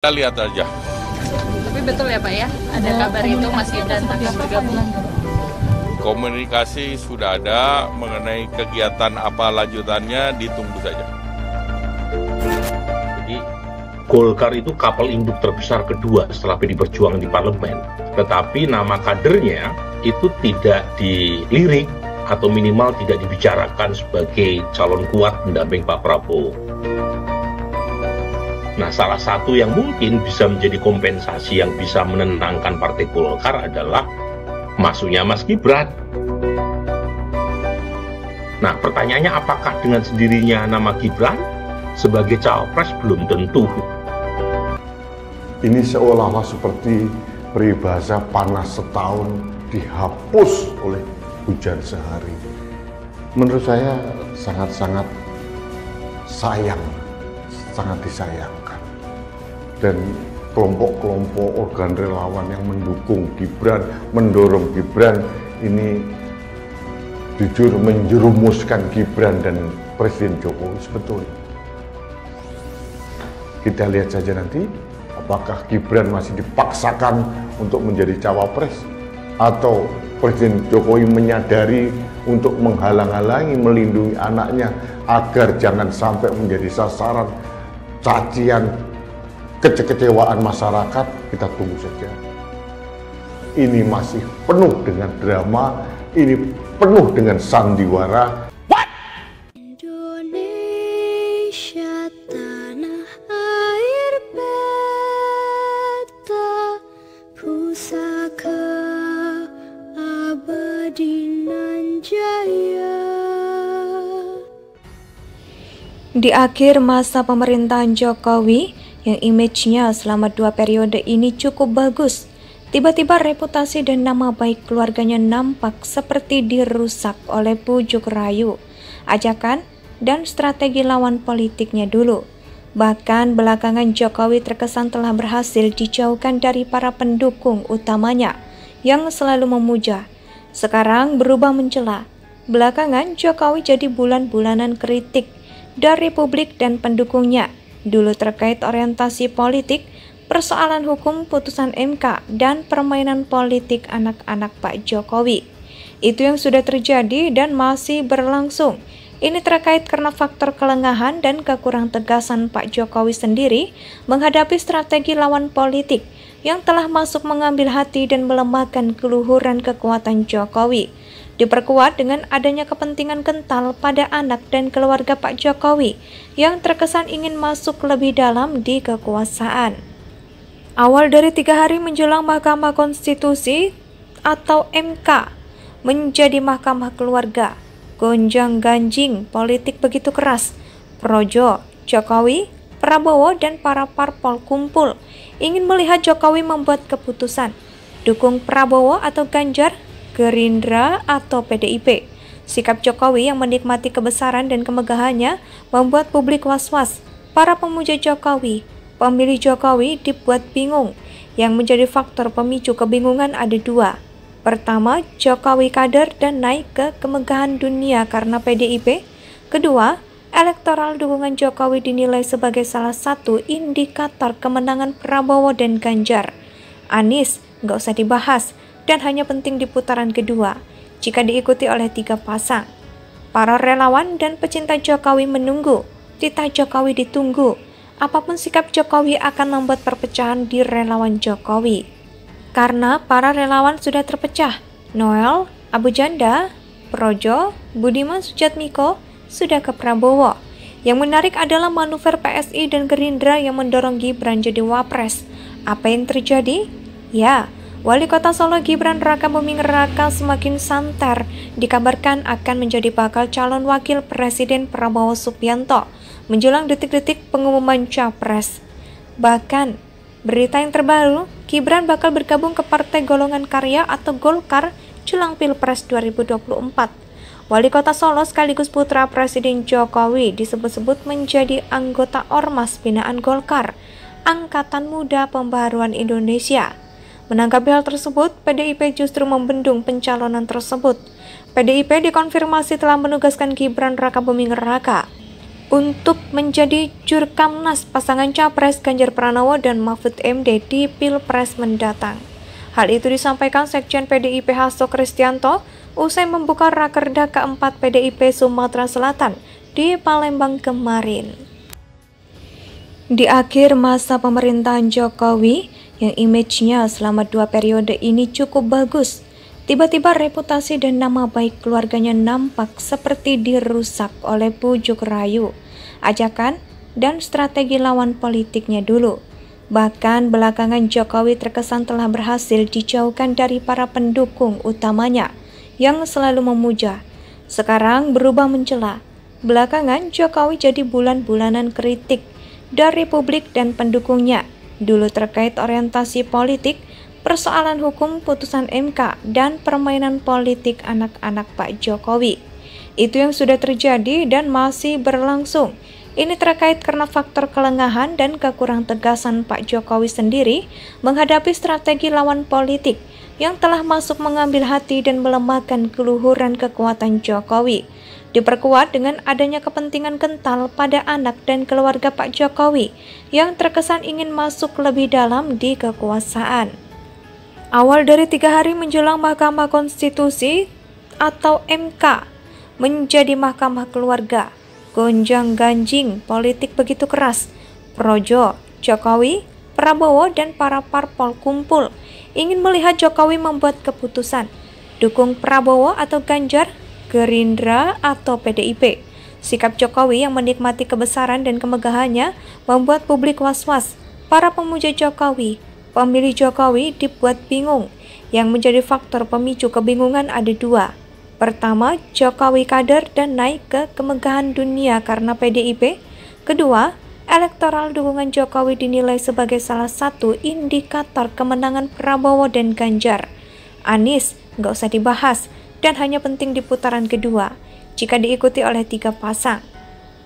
Kita lihat aja. Tapi betul ya Pak ya, ada kabar itu Mas Gibran akan bergabung. Komunikasi sudah ada, mengenai kegiatan apa lanjutannya ditunggu saja. Jadi Golkar itu kapal induk terbesar kedua setelah PD Perjuangan di parlemen. Tetapi nama kadernya itu tidak dilirik atau minimal tidak dibicarakan sebagai calon kuat pendamping Pak Prabowo. Nah, salah satu yang mungkin bisa menjadi kompensasi yang bisa menenangkan Partai Golkar adalah masuknya Mas Gibran. Nah, pertanyaannya apakah dengan sendirinya nama Gibran sebagai cawapres? Belum tentu. Ini seolah-olah seperti peribahasa panas setahun dihapus oleh hujan sehari. Menurut saya sangat-sangat sayang, sangat disayangkan. Dan kelompok-kelompok organ relawan yang mendukung Gibran, mendorong Gibran, ini jujur menjerumuskan Gibran dan Presiden Jokowi sebetulnya. Kita lihat saja nanti apakah Gibran masih dipaksakan untuk menjadi cawapres atau Presiden Jokowi menyadari untuk menghalang-halangi, melindungi anaknya agar jangan sampai menjadi sasaran cacian, kekecewaan masyarakat. Kita tunggu saja. Ini masih penuh dengan drama, ini penuh dengan sandiwara. Indonesia tanah air beta, pusaka abadi nan jaya. Di akhir masa pemerintahan Jokowi, yang image-nya selama 2 periode ini cukup bagus, tiba-tiba reputasi dan nama baik keluarganya nampak seperti dirusak oleh bujuk rayu, ajakan, dan strategi lawan politiknya dulu. Bahkan belakangan Jokowi terkesan telah berhasil dijauhkan dari para pendukung utamanya yang selalu memuja. Sekarang berubah mencela. Belakangan Jokowi jadi bulan-bulanan kritik dari publik dan pendukungnya. Dulu terkait orientasi politik, persoalan hukum putusan MK, dan permainan politik anak-anak Pak Jokowi. Itu yang sudah terjadi dan masih berlangsung. Ini terkait karena faktor kelengahan dan kekurang tegasan Pak Jokowi sendiri menghadapi strategi lawan politik yang telah masuk mengambil hati dan melemahkan keluhuran kekuatan Jokowi. Diperkuat dengan adanya kepentingan kental pada anak dan keluarga Pak Jokowi yang terkesan ingin masuk lebih dalam di kekuasaan. Awal dari 3 hari menjelang Mahkamah Konstitusi atau MK menjadi Mahkamah Keluarga, gonjang-ganjing politik begitu keras. Projo, Jokowi, Prabowo, dan para parpol kumpul ingin melihat Jokowi membuat keputusan dukung Prabowo atau Ganjar, Gerindra atau PDIP. Sikap Jokowi yang menikmati kebesaran dan kemegahannya membuat publik was-was. Para pemuja Jokowi, pemilih Jokowi dibuat bingung. Yang menjadi faktor pemicu kebingungan ada 2. Pertama, Jokowi kader dan naik ke kemegahan dunia karena PDIP. Kedua, elektoral dukungan Jokowi dinilai sebagai salah satu indikator kemenangan Prabowo dan Ganjar. Anies nggak usah dibahas dan hanya penting di putaran kedua jika diikuti oleh 3 pasang. Para relawan dan pecinta Jokowi menunggu, titah Jokowi ditunggu. Apapun sikap Jokowi akan membuat perpecahan di relawan Jokowi. Karena para relawan sudah terpecah. Noel, Abu Janda, Projo, Budiman Sujatmiko sudah ke Prabowo. Yang menarik adalah manuver PSI dan Gerindra yang mendorong Gibran jadi wapres. Apa yang terjadi? Ya, Wali Kota Solo Gibran Rakabuming Raka semakin santer, dikabarkan akan menjadi bakal calon wakil Presiden Prabowo Subianto menjelang detik-detik pengumuman capres. Bahkan, berita yang terbaru, Gibran bakal bergabung ke Partai Golongan Karya atau Golkar jelang Pilpres 2024. Wali Kota Solo sekaligus putra Presiden Jokowi disebut-sebut menjadi anggota Ormas binaan Golkar, Angkatan Muda Pembaharuan Indonesia. Menanggapi hal tersebut, PDIP justru membendung pencalonan tersebut. PDIP dikonfirmasi telah menugaskan Gibran Rakabuming Raka untuk menjadi jurkamnas pasangan Capres Ganjar Pranowo dan Mahfud MD di Pilpres mendatang. Hal itu disampaikan Sekjen PDIP Hasto Kristianto usai membuka Rakerda keempat PDIP Sumatera Selatan di Palembang kemarin. Di akhir masa pemerintahan Jokowi, yang image-nya selama 2 periode ini cukup bagus, tiba-tiba reputasi dan nama baik keluarganya nampak seperti dirusak oleh bujuk rayu, ajakan, dan strategi lawan politiknya dulu. Bahkan belakangan Jokowi terkesan telah berhasil dijauhkan dari para pendukung utamanya yang selalu memuja. Sekarang berubah mencela. Belakangan Jokowi jadi bulan-bulanan kritik dari publik dan pendukungnya. Dulu terkait orientasi politik, persoalan hukum putusan MK, dan permainan politik anak-anak Pak Jokowi. Itu yang sudah terjadi dan masih berlangsung. Ini terkait karena faktor kelengahan dan kekurang tegasan Pak Jokowi sendiri menghadapi strategi lawan politik yang telah masuk mengambil hati dan melemahkan keluhuran kekuatan Jokowi. Diperkuat dengan adanya kepentingan kental pada anak dan keluarga Pak Jokowi yang terkesan ingin masuk lebih dalam di kekuasaan. Awal dari 3 hari menjelang Mahkamah Konstitusi atau MK menjadi Mahkamah Keluarga, gonjang-ganjing politik begitu keras. Projo, Jokowi, Prabowo, dan para parpol kumpul ingin melihat Jokowi membuat keputusan dukung Prabowo atau Ganjar, Gerindra atau PDIP. Sikap Jokowi yang menikmati kebesaran dan kemegahannya membuat publik was-was. Para pemuja Jokowi, pemilih Jokowi dibuat bingung. Yang menjadi faktor pemicu kebingungan ada 2. Pertama, Jokowi kader dan naik ke kemegahan dunia karena PDIP. Kedua, elektoral dukungan Jokowi dinilai sebagai salah satu indikator kemenangan Prabowo dan Ganjar. Anies nggak usah dibahas dan hanya penting di putaran kedua jika diikuti oleh 3 pasang.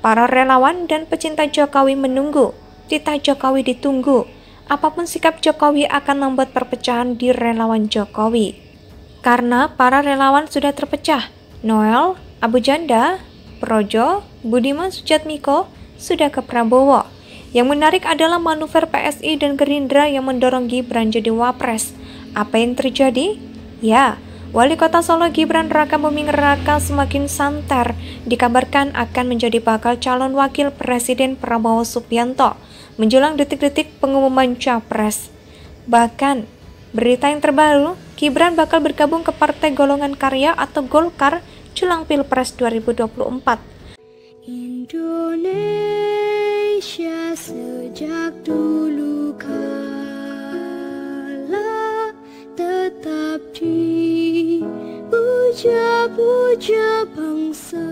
Para relawan dan pecinta Jokowi menunggu, titah Jokowi ditunggu. Apapun sikap Jokowi akan membuat perpecahan di relawan Jokowi. Karena para relawan sudah terpecah. Noel, Abu Janda, Projo, Budiman Sujatmiko sudah ke Prabowo. Yang menarik adalah manuver PSI dan Gerindra yang mendorong Gibran jadi wapres. Apa yang terjadi? Ya, Wali Kota Solo Gibran Raka Buming Raka semakin santer. Dikabarkan akan menjadi bakal calon wakil Presiden Prabowo Subianto menjelang detik-detik pengumuman Capres. Bahkan, berita yang terbaru, Gibran bakal bergabung ke Partai Golongan Karya atau Golkar jelang Pilpres 2024. Indonesia sejak dulu kala tetap dipuja-puja bangsa.